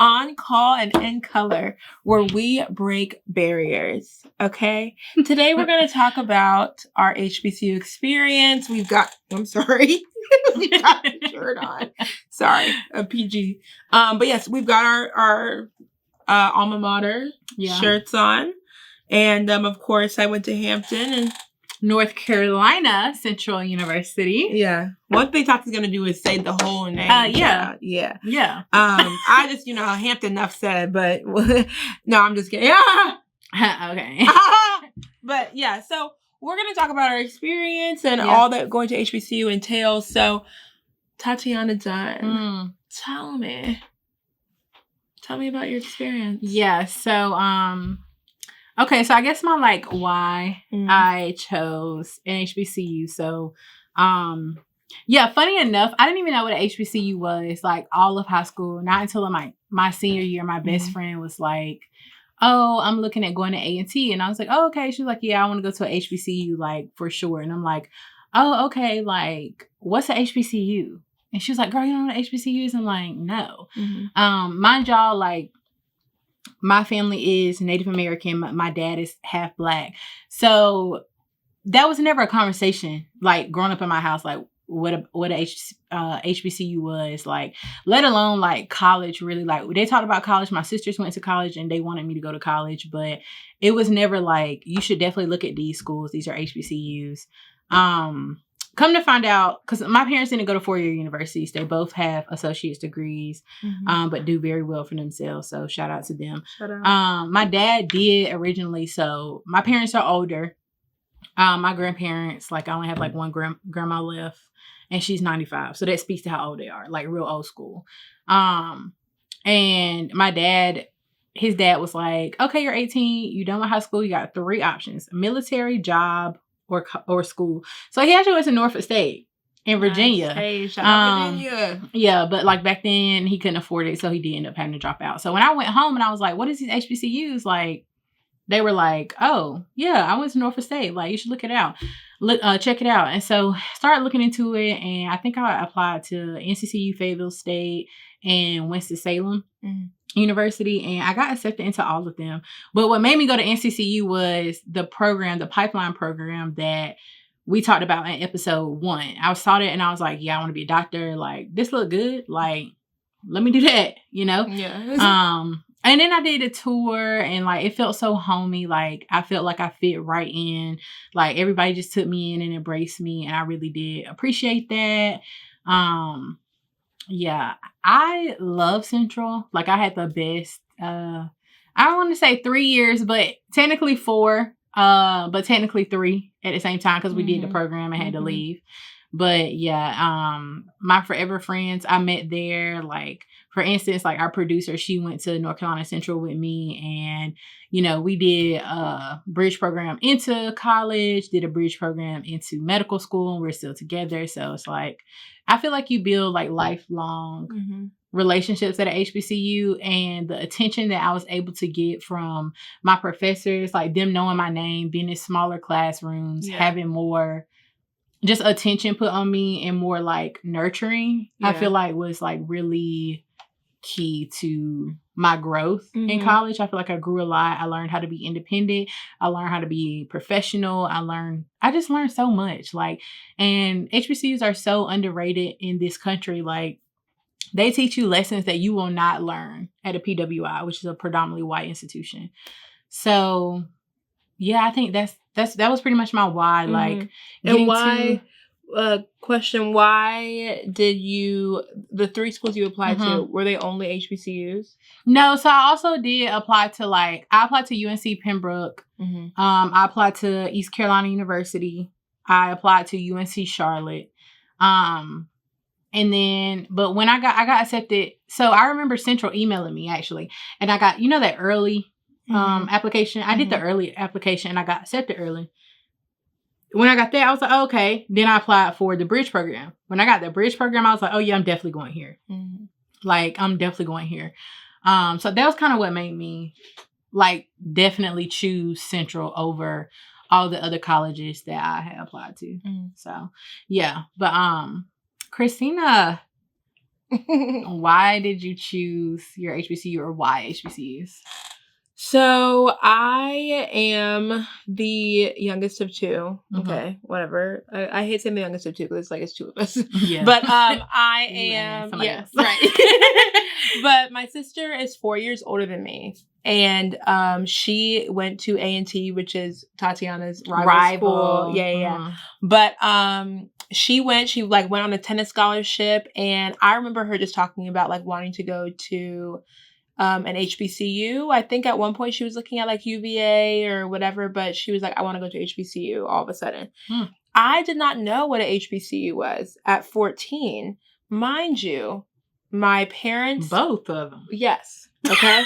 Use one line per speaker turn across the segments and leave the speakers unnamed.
On Call and In Color, where we break barriers. Okay. Today we're going to talk about our HBCU experience. We've got a shirt on. Sorry, a PG. But yes, we've got our alma mater shirts on. And of course, I went to Hampton and
North Carolina Central University.
Yeah. One thing Tati's going to do is say the whole name.
Yeah.
I just, Hampton enough said, but no, I'm just kidding.
Okay.
But yeah, so we're going to talk about our experience and all that going to HBCU entails. So Tatyana Dunn, tell me about your experience.
Yeah. So, okay, so I guess my why I chose an HBCU. So, funny enough, I didn't even know what an HBCU was all of high school. Not until my senior year, my best friend was like, "Oh, I'm looking at going to A&T," and I was like, "Oh, okay." She was like, "Yeah, I want to go to an HBCU for sure." And I'm like, "Oh, okay. What's an HBCU?" And she was like, "Girl, you don't know what HBCUs?" I'm like, "No." Mind y'all, my family is Native American. My dad is half Black. So that was never a conversation, growing up in my house, what a HBCU was, let alone, college, really. They talked about college. My sisters went to college, and they wanted me to go to college. But it was never you should definitely look at these schools. These are HBCUs. Come to find out, because my parents didn't go to four-year universities. They both have associate's degrees, but do very well for themselves. So shout out to them. My dad did originally. So my parents are older. My grandparents, I only have one grandma left, and she's 95. So that speaks to how old they are, real old school. And my dad, his dad was like, "Okay, you're 18. You done with high school. You got 3 options: military, job, or school." So he actually went to Norfolk State in Virginia.
Nice. Hey, shout out Virginia.
Yeah, but back then he couldn't afford it, so he did end up having to drop out. So when I went home and I was like, "What is these HBCUs?" They were like, "Oh, yeah, I went to Norfolk State. You should look it out. Check it out." And so started looking into it, and I think I applied to NCCU, Fayetteville State, and Winston-Salem University, and I got accepted into all of them. But what made me go to NCCU was the pipeline program that we talked about in episode 1. I saw that and I was like, "Yeah, I want to be a doctor. This look good. Let me do that,
Yeah.
And then I did a tour, and it felt so homey. I felt like I fit right in. Everybody just took me in and embraced me, and I really did appreciate that. Yeah, I love Central. I had the best, I don't want to say 3 years, but technically 4, but technically 3 at the same time, because we did the program and had to leave. But yeah, my forever friends I met there. For instance, our producer, she went to North Carolina Central with me, and we did a bridge program into college, did a bridge program into medical school, and we're still together. So it's I feel like you build lifelong relationships at a HBCU, and the attention that I was able to get from my professors, them knowing my name, being in smaller classrooms, having more just attention put on me and more nurturing, I feel was really key to my growth in college. I feel like I grew a lot. I learned how to be independent. I learned how to be professional. I just learned so much. And HBCUs are so underrated in this country. They teach you lessons that you will not learn at a PWI, which is a predominantly white institution. So yeah, I think that was pretty much my why.
And why? Question: why did the 3 schools you applied to, were they only HBCUs?
No, so I also did apply to I applied to UNC Pembroke. I applied to East Carolina University. I applied to UNC Charlotte. And then, but when I got accepted, so I remember Central emailing me actually, and I got that early application. I did the early application and I got accepted early. When I got that, I was like, oh, okay. Then I applied for the bridge program. When I got the bridge program, I was like, oh yeah, I'm definitely going here. I'm definitely going here. So that was kind of what made me definitely choose Central over all the other colleges that I had applied to. So yeah, but Christina, Why did you choose your HBCU, or why HBCUs?
So I am the youngest of two. Okay, whatever. I hate saying the youngest of two because it's two of us.
Yeah.
But I am right. But my sister is 4 years older than me, and she went to A&T, which is Tatyana's rival school. Yeah. But she went on a tennis scholarship, and I remember her just talking about like wanting to go to an HBCU. I think at one point she was looking at like UVA or whatever, but she was like, I want to go to HBCU all of a sudden. I did not know what an HBCU was at 14. Mind you, my parents...
Both of them.
Yes. Okay.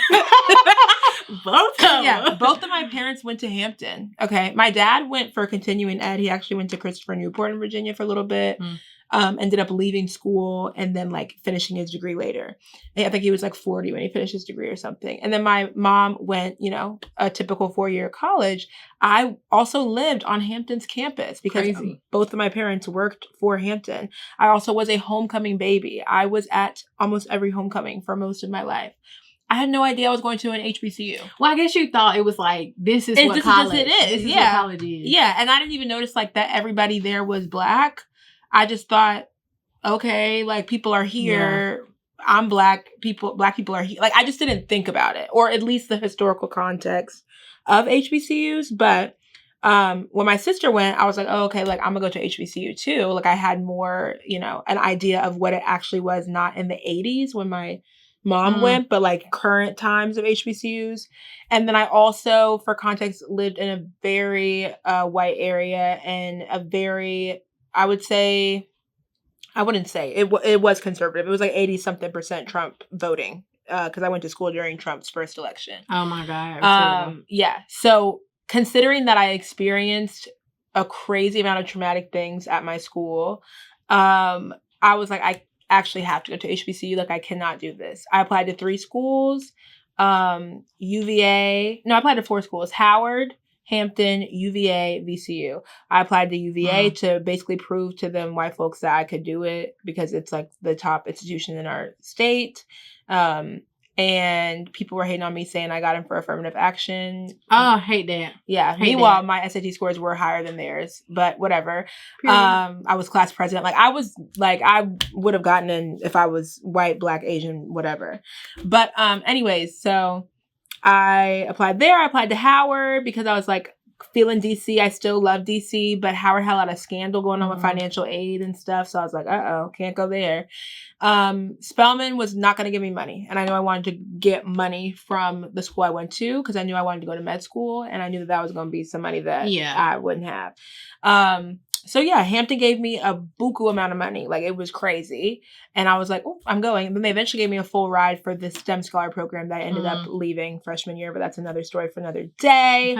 Both of them.
Yeah, both of my parents went to Hampton. Okay. My dad went for continuing ed. He actually went to Christopher Newport in Virginia for a little bit. Ended up leaving school and then like finishing his degree later. I think he was like 40 when he finished his degree or something. And then my mom went, a typical 4-year college. I also lived on Hampton's campus because both of my parents worked for Hampton. I also was a homecoming baby. I was at almost every homecoming for most of my life. I had no idea I was going to an HBCU.
Well, I guess you thought it was like, this is what college is.
This is what college is. Yeah. And I didn't even notice like that everybody there was Black. I just thought, okay, like people are here. Yeah. I'm Black people are here. Like I just didn't think about it, or at least the historical context of HBCUs. But when my sister went, I was like, oh, okay, like I'm gonna go to HBCU too. Like I had more, an idea of what it actually was, not in the 80s when my mom went, but like current times of HBCUs. And then I also, for context, lived in a very white area and a very, I wouldn't say it was conservative. It was like 80-something% Trump voting because I went to school during Trump's first election.
Oh my God.
Yeah. So considering that I experienced a crazy amount of traumatic things at my school, I was like, I actually have to go to HBCU. Like I cannot do this. I applied to 3 schools, UVA. No, I applied to 4 schools: Howard, Hampton, UVA, VCU. I applied to UVA to basically prove to them white folks that I could do it because it's like the top institution in our state. And people were hating on me saying I got in for affirmative action.
Oh, I hate that.
Yeah. Meanwhile, my SAT scores were higher than theirs, but whatever. I was class president. Like I would have gotten in if I was white, Black, Asian, whatever. But anyways, so I applied there. I applied to Howard because I was like feeling DC. I still love DC, but Howard had a lot of scandal going on with financial aid and stuff. So I was like, can't go there. Spelman was not going to give me money. And I knew I wanted to get money from the school I went to because I knew I wanted to go to med school. And I knew that was going to be some money that I wouldn't have. So yeah, Hampton gave me a buku amount of money. Like it was crazy. And I was like, oh, I'm going. And then they eventually gave me a full ride for the STEM Scholar program that I ended up leaving freshman year, but that's another story for another day.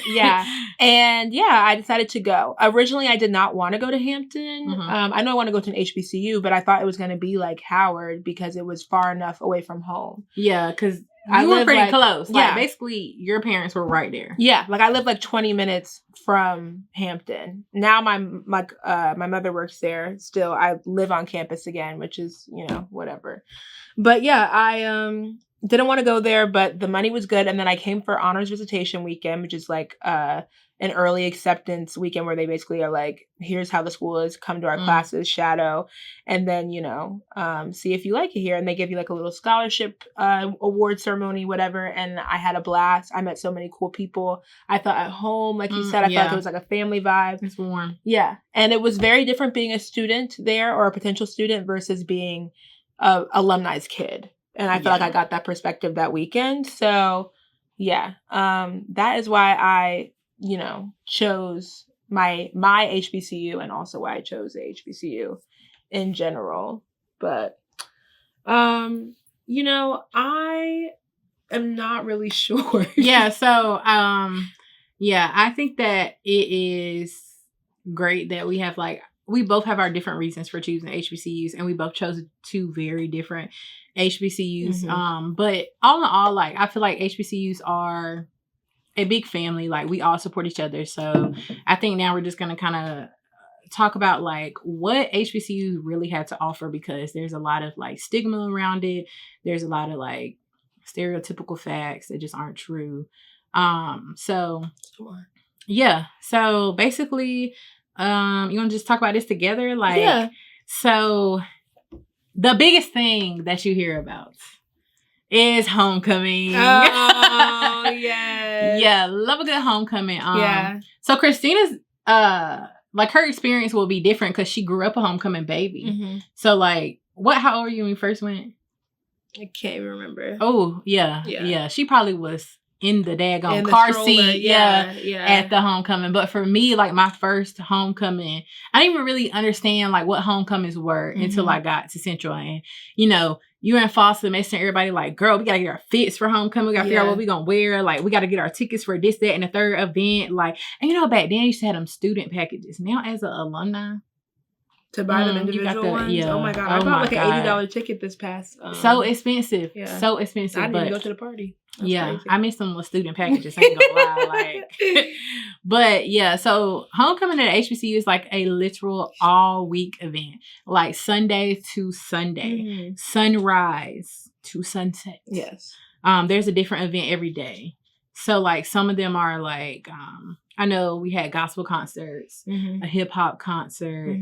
Yeah. And yeah, I decided to go. Originally, I did not want to go to Hampton. I know I want to go to an HBCU, but I thought it was going to be like Howard because it was far enough away from home.
Yeah, because you were pretty close. Like, basically, your parents were right there.
Yeah, like I live like 20 minutes from Hampton. Now my mother works there still. I live on campus again, which is, whatever. But yeah, I didn't want to go there, but the money was good. And then I came for honors visitation weekend, which is like an early acceptance weekend where they basically are like, here's how the school is, come to our classes, shadow, and then, see if you like it here. And they give you like a little scholarship award ceremony, whatever. And I had a blast. I met so many cool people. I felt at home, like you said. I felt like it was like a family vibe.
It's warm.
Yeah. And it was very different being a student there or a potential student versus being a alumni's kid. And I felt like I got that perspective that weekend. So yeah, that is why I chose my HBCU and also why I chose the HBCU in general. But, I am not really sure.
Yeah. So, I think that it is great that we both have our different reasons for choosing HBCUs, and we both chose 2 very different HBCUs. But all in all, like, I feel like HBCUs are a big family. Like, we all support each other. So I think now we're just going to kind of talk about like what HBCU really had to offer, because there's a lot of like stigma around it. There's a lot of like stereotypical facts that just aren't true. So yeah. So basically, you want to just talk about this together? Like, so the biggest thing that you hear about is homecoming.
Oh, yes.
Yeah, love a good homecoming. So Christina's like her experience will be different because she grew up a homecoming baby. Mm-hmm. So like, how old were you when you first went?
I can't even remember.
Oh, yeah. She probably was in the daggone car seat, at the homecoming. But for me, like my first homecoming, I didn't even really understand like what homecomings were until I got to Central. And you know, you're in fall semester, everybody like, girl, we gotta get our fits for homecoming. We gotta figure out what we gonna wear. Like, we gotta get our tickets for this, that, and the third event. Like, and you know, back then you used to have them student packages. Now, as an alumni,
to buy them individual ones? Yeah. Oh my God. I bought like an $80 ticket this past.
So expensive. Yeah. So expensive.
I didn't even go to the party. That's crazy.
I missed some student packages. I ain't gonna lie. Like, but yeah, so homecoming at HBCU is like a literal all week event. Like Sunday to Sunday. Sunrise to sunset.
Yes.
There's a different event every day. So like some of them are like, I know we had gospel concerts, a hip hop concert.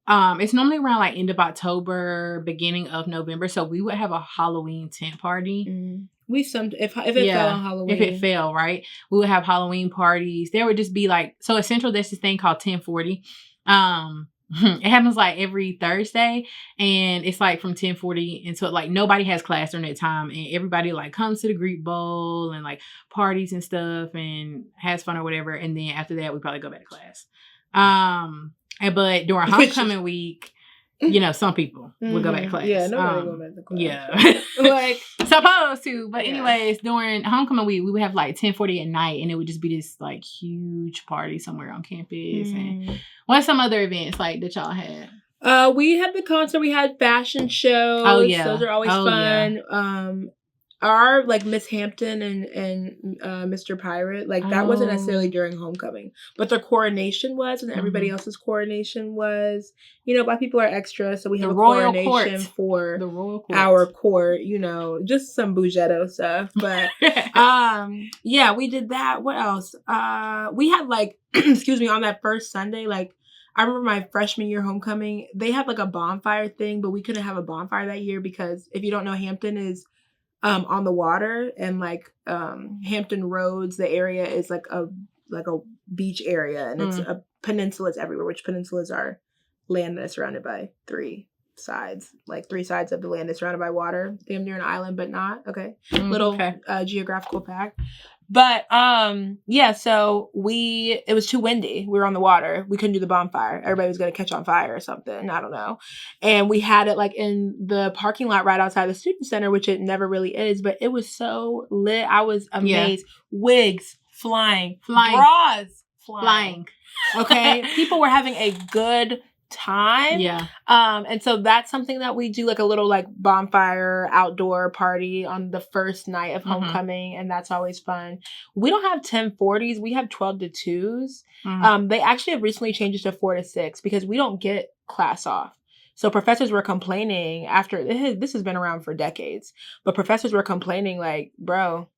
It's normally around like end of October, beginning of November. So we would have a Halloween tent party.
If it fell on Halloween.
If it fell, right? We would have Halloween parties. There would just be like, so at Central, there's this thing called 1040. It happens like every Thursday, and it's like from 1040 until like nobody has class during that time, and everybody like comes to the Greek Bowl and like parties and stuff and has fun or whatever. And then after that, we probably go back to class. But during homecoming week, you know, some people would go back to class.
Yeah, nobody go back to class.
Yeah. Like, supposed to. But anyways, during homecoming week, we would have like 1040 at night, and it would just be this like huge party somewhere on campus. And what's some other events like that y'all had?
We had the concert. We had fashion shows.
Oh, yeah.
Those are always fun. Yeah. Our like Miss Hampton and Mr. Pirate, like that wasn't necessarily during homecoming, but their coronation was, and everybody else's coronation was. You know, Black people are extra, so we have a coronation for
the royal
our court. You know, just some bougetto stuff. But yeah, we did that. What else? We had like, excuse me, on that first Sunday, like. I remember my freshman year homecoming, they had like a bonfire thing, but we couldn't have a bonfire that year because if you don't know, Hampton is on the water, and like Hampton Roads, the area is like a beach area, and it's a peninsulas everywhere, which peninsulas are land that's surrounded by three sides of the land that's surrounded by water. Damn near an island, but not. Okay. Geographical fact. But yeah, so it was too windy. We were on the water. We couldn't do the bonfire. Everybody was gonna catch on fire or something. I don't know. And we had it like in the parking lot right outside the student center, which it never really is, but it was so lit. I was amazed. Yeah. Wigs flying. Bras flying. Okay. People were having a good time.
Yeah.
And so that's something that we do, like a little like bonfire outdoor party on the first night of homecoming, and that's always fun. We don't have 1040s, we have 12 to 2s. They actually have recently changed it to 4 to 6 because we don't get class off. So professors were complaining after this has been around for decades, but professors were complaining like, bro,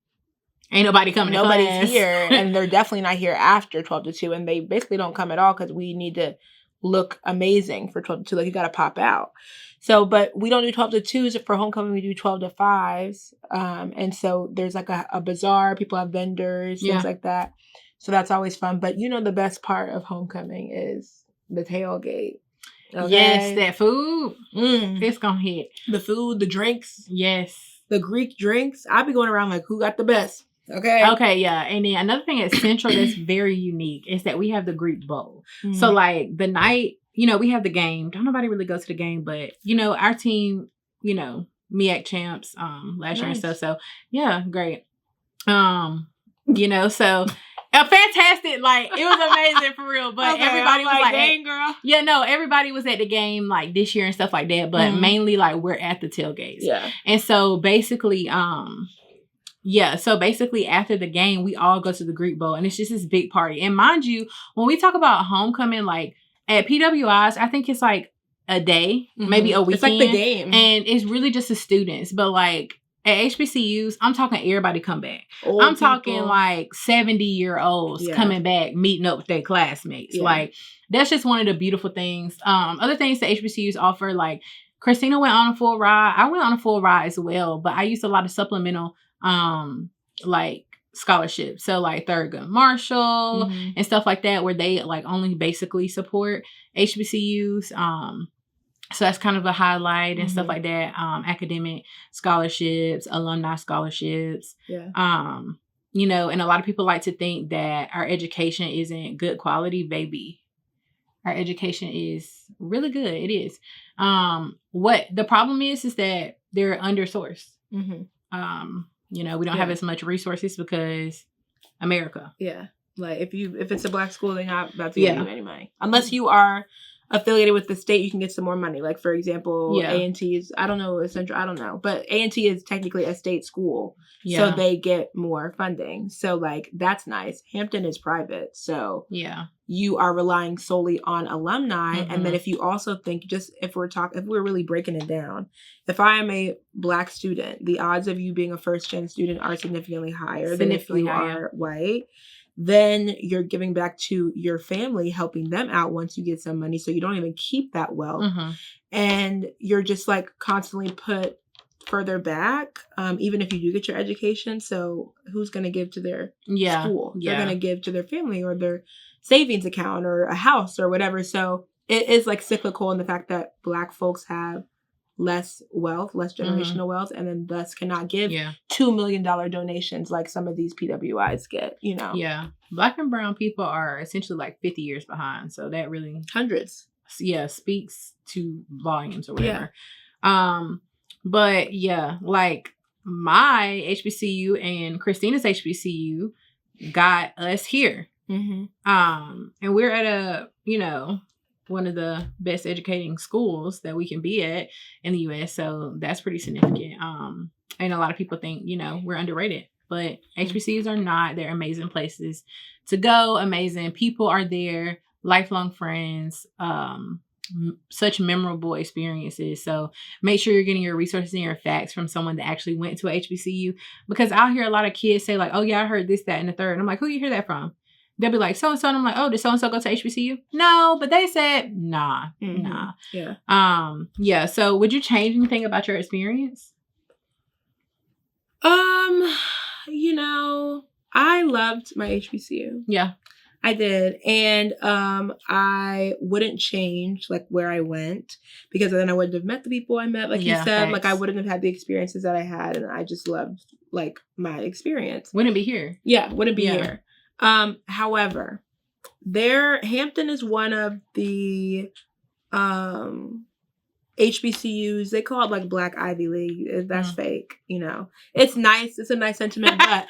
ain't nobody coming to class.
Nobody's here, and they're definitely not here after 12 to 2, and they basically don't come at all because we need to look amazing for 12 to 2. Like, you got to pop out. So, but we don't do 12 to 2s for homecoming. We do 12 to 5s. And so there's like a bazaar. People have vendors, things like that. So that's always fun. But you know, the best part of homecoming is the tailgate.
Okay? Yes, that food. It's gonna hit.
The food, the drinks.
Yes.
The Greek drinks. I'll be going around like, who got the best? Okay,
yeah. And then another thing at Central that's very unique is that we have the Greek Bowl. So like the night, you know, we have the game. Don't nobody really go to the game, but you know, our team, you know, MEAC champs last year and stuff. So yeah, great. You know, so a fantastic, like it was amazing for real. But everybody was like,
dang, girl.
Yeah, no, everybody was at the game like this year and stuff like that. But mainly like we're at the tailgates.
Yeah.
And so basically, yeah, so basically after the game, we all go to the Greek Bowl, and it's just this big party. And mind you, when we talk about homecoming, like at PWIs, I think it's like a day, maybe a weekend.
It's like the game.
And it's really just the students. But like at HBCUs, I'm talking everybody come back. I'm talking like 70-year-olds coming back, meeting up with their classmates. Yeah. Like, that's just one of the beautiful things. Other things that HBCUs offer, like Christina went on a full ride. I went on a full ride as well, but I used a lot of supplemental like scholarships. So like Thurgood Marshall and stuff like that, where they like only basically support HBCUs. So that's kind of a highlight and stuff like that. Academic scholarships, alumni scholarships. Yeah. You know, and a lot of people like to think that our education isn't good quality, baby. Our education is really good. It is. What the problem is that they're undersourced. You know, we don't have as much resources because America.
Yeah. Like if it's a black school, they're not about to give you any money. Unless you are affiliated with the state, you can get some more money. Like, for example, A&T is, I don't know, Central, I don't know. But A&T is technically a state school. So they get more funding. So, like, that's nice. Hampton is private. So you are relying solely on alumni. And then if you also think, just if we're really breaking it down, if I am a black student, the odds of you being a first-gen student are significantly higher than if you are white. Then you're giving back to your family, helping them out once you get some money. So you don't even keep that wealth. And you're just like constantly put further back, even if you do get your education. So who's going to give to their school? They're going to give to their family or their savings account or a house or whatever. So it is like cyclical in the fact that black folks have less wealth, less generational wealth, and then thus cannot give $2 million donations like some of these PWIs get, you know?
Yeah. Black and brown people are essentially like 50 years behind. So that really...
Hundreds.
Yeah, speaks to volumes or whatever. Yeah. But yeah, like my HBCU and Christina's HBCU got us here. And we're at a, you know, one of the best educating schools that we can be at in the U.S. So that's pretty significant. And a lot of people think, you know, we're underrated, but HBCUs are not. They're amazing places to go. Amazing people are there. Lifelong friends. Such memorable experiences. So make sure you're getting your resources and your facts from someone that actually went to a HBCU, because I'll hear a lot of kids say like, oh yeah, I heard this, that, and the third. And I'm like, who you hear that from? They'll be like, so-and-so. And I'm like, oh, did so-and-so go to HBCU? No, but they said, nah.
Yeah.
Yeah. So would you change anything about your experience?
You know, I loved my HBCU.
Yeah.
I did. And I wouldn't change like where I went, because then I wouldn't have met the people I met. Like you said, thanks. Like I wouldn't have had the experiences that I had. And I just loved like my experience.
Wouldn't be here.
Yeah. Wouldn't be here. However, Hampton is one of the HBCUs. They call it like Black Ivy League. That's fake, you know. It's nice. It's a nice sentiment. But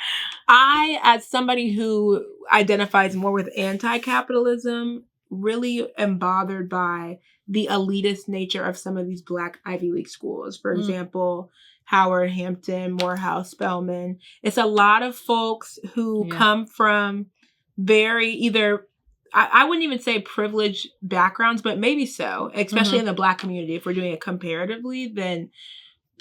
I, as somebody who identifies more with anti-capitalism, really am bothered by the elitist nature of some of these Black Ivy League schools. For example, Howard, Hampton, Morehouse, Spelman. It's a lot of folks who come from very either, I wouldn't even say privileged backgrounds, but maybe so, especially in the Black community. If we're doing it comparatively, then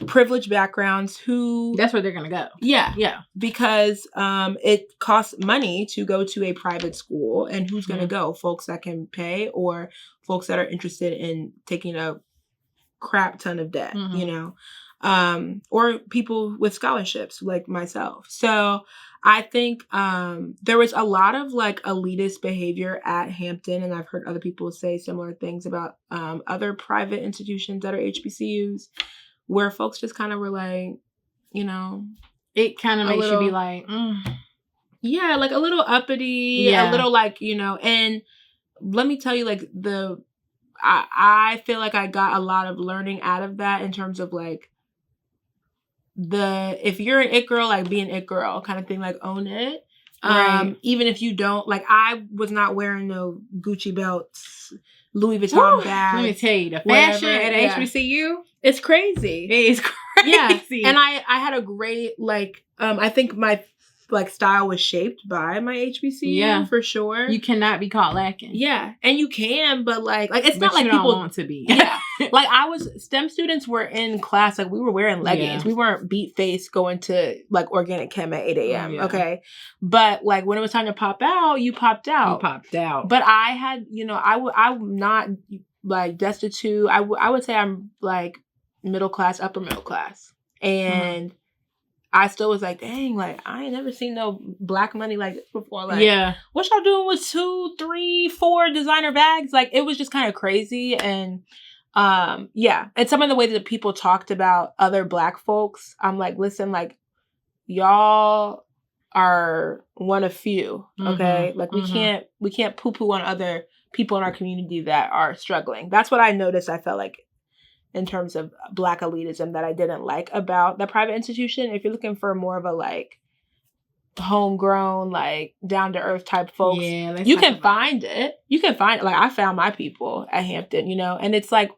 privileged backgrounds who...
That's where they're going to go.
Yeah. Yeah. Because it costs money to go to a private school. And who's going to go? Folks that can pay, or folks that are interested in taking a crap ton of debt, you know? Or people with scholarships like myself. So I think there was a lot of like elitist behavior at Hampton, and I've heard other people say similar things about other private institutions that are HBCUs, where folks just kind of were like, you know,
it kind of makes you be like,
yeah, like a little uppity, a little like, you know. And let me tell you, like I feel like I got a lot of learning out of that in terms of like, if you're an it girl, like be an it girl kind of thing, like own it. Right. Even if you don't, like I was not wearing no Gucci belts, Louis Vuitton bags.
Let me tell you, the fashion at HBCU,
it's crazy.
It is crazy.
Yeah. And I had a great, like, I think my like style was shaped by my HBCU for sure.
You cannot be caught lacking.
Yeah, and you can, but like it's
but
not like
you
people
don't want to be.
Yeah, like STEM students were in class, like we were wearing leggings. We weren't beat faced going to like organic chem at 8 a.m. Okay, but like when it was time to pop out, you popped out.
You popped out.
But I had, I'm not like destitute. I would say I'm like middle class, upper middle class, and I still was like, dang, like I ain't never seen no black money like this before. Like, what y'all doing with 2, 3, 4 designer bags? Like, it was just kind of crazy. And and some of the ways that people talked about other black folks, I'm like, listen, like y'all are one of few, okay? Like we can't poo-poo on other people in our community that are struggling. That's what I noticed. I felt like in terms of black elitism that I didn't like about the private institution. If you're looking for more of a like homegrown, like down to earth type folks, you can find it. You can find it. Like I found my people at Hampton, and it's like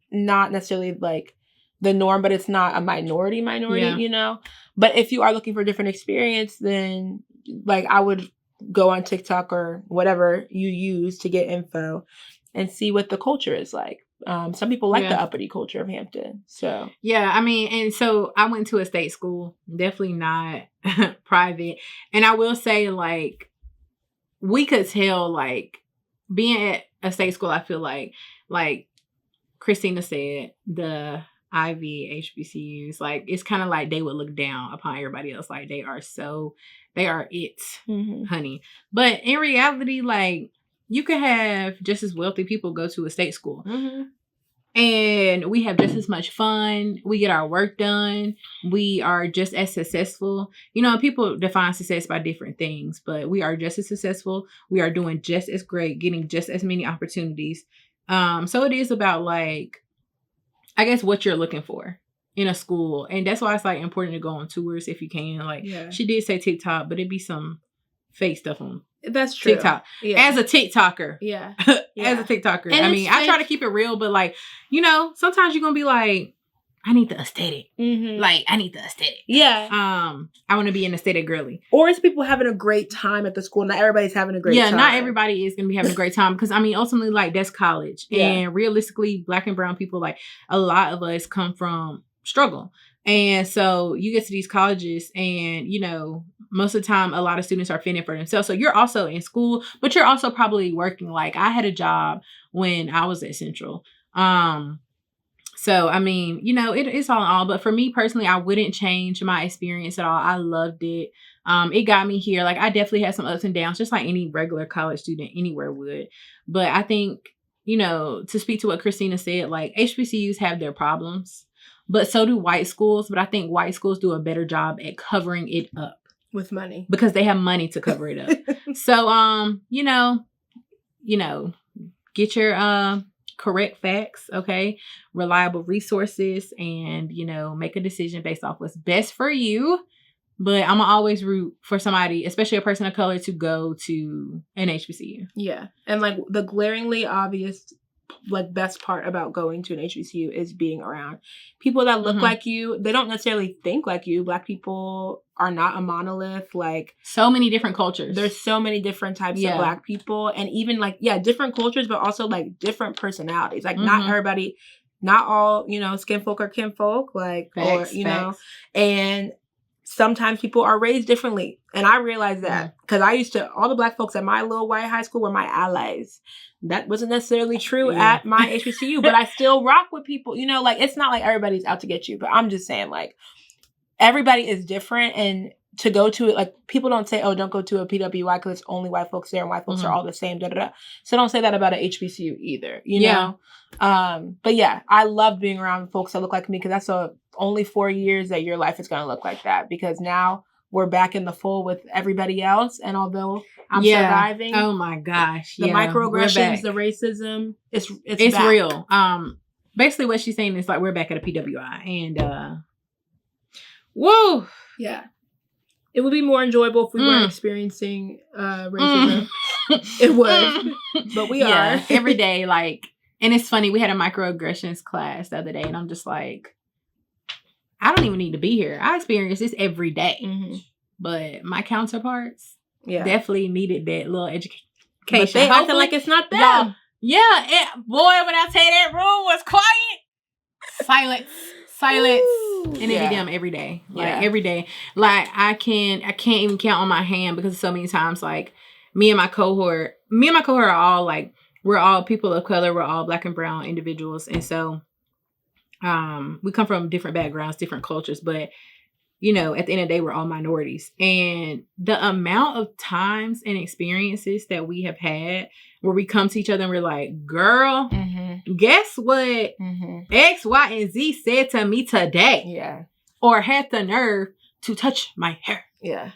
not necessarily like the norm, but it's not a minority, But if you are looking for a different experience, then like I would go on TikTok or whatever you use to get info and see what the culture is like. Some people like the uppity culture of Hampton. So
I mean, and so I went to a state school, definitely not private. And I will say, like, we could tell, like, being at a state school, I feel like Christina said, the Ivy HBCUs, like, it's kind of like they would look down upon everybody else. Like, they are it, honey. But in reality, like, you could have just as wealthy people go to a state school. And we have just as much fun. We get our work done. We are just as successful. People define success by different things, but we are just as successful. We are doing just as great, getting just as many opportunities. So it is about like, I guess what you're looking for in a school. And that's why it's like important to go on tours if you can. Like she did say TikTok, but it'd be some fake stuff on
that's true.
TikTok. As a TikToker. As a TikToker.
And
I mean, I try to keep it real, but like, sometimes you're going to be like, I need the aesthetic. Like, I need the aesthetic. I want to be an aesthetic girly.
Or it's people having a great time at the school. Not everybody's having a great time.
Not everybody is going to be having a great time. Because, I mean, ultimately, like, that's college. And realistically, Black and brown people, like, a lot of us come from struggle. And so you get to these colleges and, most of the time, a lot of students are fending for themselves. So you're also in school, but you're also probably working. Like I had a job when I was at Central. So, I mean, it's all in all. But for me personally, I wouldn't change my experience at all. I loved it. It got me here. Like I definitely had some ups and downs, just like any regular college student anywhere would. But I think, to speak to what Christina said, like HBCUs have their problems. But so do white schools. But I think white schools do a better job at covering it up.
With money.
Because they have money to cover it up. So, get your correct facts, okay? Reliable resources and, make a decision based off what's best for you. But I'm going to always root for somebody, especially a person of color, to go to an HBCU.
Yeah. And like the glaringly obvious like best part about going to an HBCU is being around people that look like you. They don't necessarily think like you. Black people are not a monolith. Like
so many different cultures.
There's so many different types of Black people, and even like different cultures, but also like different personalities. Like not everybody, not all skin folk or kin folk. Like facts, and sometimes people are raised differently, and I realized that because I used to all the Black folks at my little white high school were my allies. That wasn't necessarily true at my HBCU, but I still rock with people. Like it's not like everybody's out to get you, but I'm just saying like everybody is different, and to go to it, like people don't say, oh, don't go to a PWI because it's only white folks there and white folks are all the same. So don't say that about an HBCU either, know? But I love being around folks that look like me because that's only 4 years that your life is going to look like that, because now we're back in the full with everybody else. And although I'm surviving.
Oh my gosh.
The microaggressions, the racism, it's back.
Real. Basically what she's saying is like, we're back at a PWI and, woo.
Yeah. It would be more enjoyable if we weren't experiencing racism. It would. But we are.
Every day, like, and it's funny, we had a microaggressions class the other day, and I'm just like, I don't even need to be here. I experience this every day. but my counterparts definitely needed that little education.
But they acting like it's not them.
Yeah, boy, when I tell you that room was quiet, silence, and it be them every day, every day. Like I can't even count on my hand because so many times, like me and my cohort are all like, we're all people of color, we're all Black and brown individuals, and so we come from different backgrounds, different cultures, but you know, at the end of the day, we're all minorities. And the amount of times and experiences that we have had where we come to each other and we're like, girl, guess what X, Y, and Z said to me today?
Yeah.
Or had the nerve to touch my hair.
Yeah.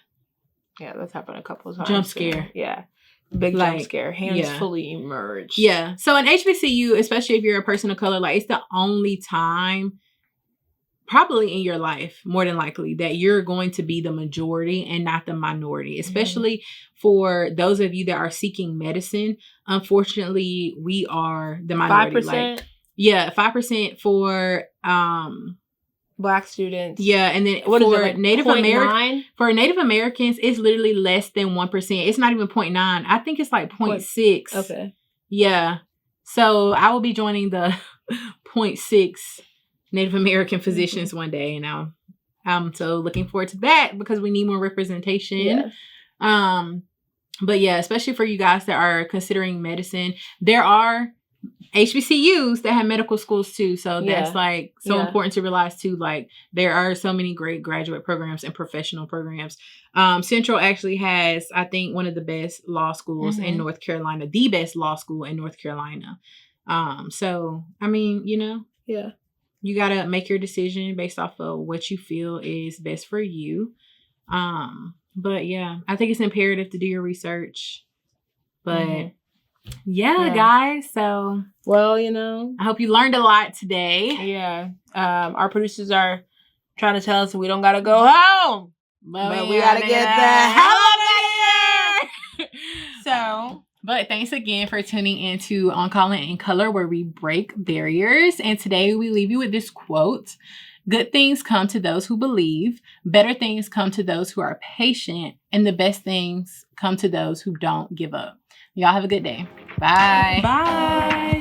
Yeah, that's happened a couple of times.
Jump scare.
Yeah. Big jump scare. Hands fully emerged.
Yeah. So in HBCU, especially if you're a person of color, like it's the only time probably in your life, more than likely, that you're going to be the majority and not the minority, especially for those of you that are seeking medicine. Unfortunately, we are the minority.
5%?
5% for
Black students.
Yeah, and then
what
for
is it, like
Native Americans, for Native Americans, it's literally less than 1%. It's not even 0.9. I think it's like 0.6.
Okay.
Yeah. So I will be joining the 0.6 Native American physicians one day, and I'm so looking forward to that because we need more representation.
Yes.
But yeah, especially for you guys that are considering medicine, there are HBCUs that have medical schools too. So that's like so important to realize too. Like there are so many great graduate programs and professional programs. Central actually has, I think, one of the best law schools in North Carolina, the best law school in North Carolina. So I mean, you know, you got to make your decision based off of what you feel is best for you. But yeah, I think it's imperative to do your research. But guys. So,
well, you know,
I hope you learned a lot today.
Yeah. Our producers are trying to tell us we don't got to go home. But we got to get the hell out of here. So...
But thanks again for tuning into On Calling in Color, where we break barriers. And today we leave you with this quote: good things come to those who believe, better things come to those who are patient, and the best things come to those who don't give up. Y'all have a good day. Bye.
Bye.